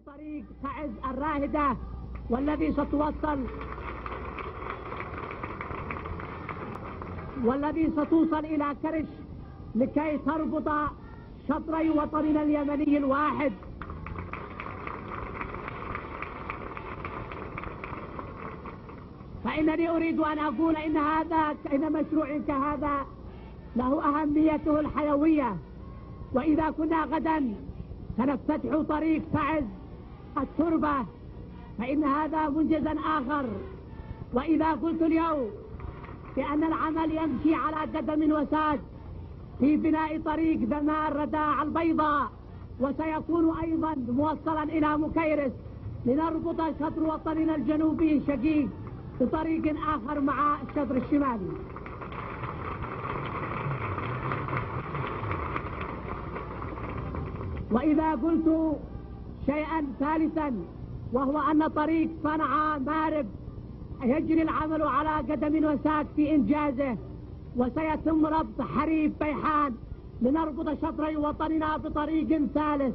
طريق تعز الراهدة والذي ستوصل إلى كرش لكي تربط شطري وطننا اليمني الواحد. فإنني أريد أن أقول إن مشروع كهذا له أهميته الحيوية، وإذا كنا غدا سنفتتح طريق تعز التربة فإن هذا منجزا آخر. وإذا قلت اليوم بأن العمل يمشي على قدم وساق في بناء طريق ذمار رداع البيضاء، وسيكون أيضا موصلا إلى مكيرس لنربط شطر وطننا الجنوبي الشقيق بطريق آخر مع الشطر الشمالي. وإذا قلت شيئا ثالثا وهو أن طريق صنعاء مارب يجري العمل على قدم وساق في إنجازه، وسيتم ربط حريف بيحان لنربط شطري وطننا بطريق ثالث.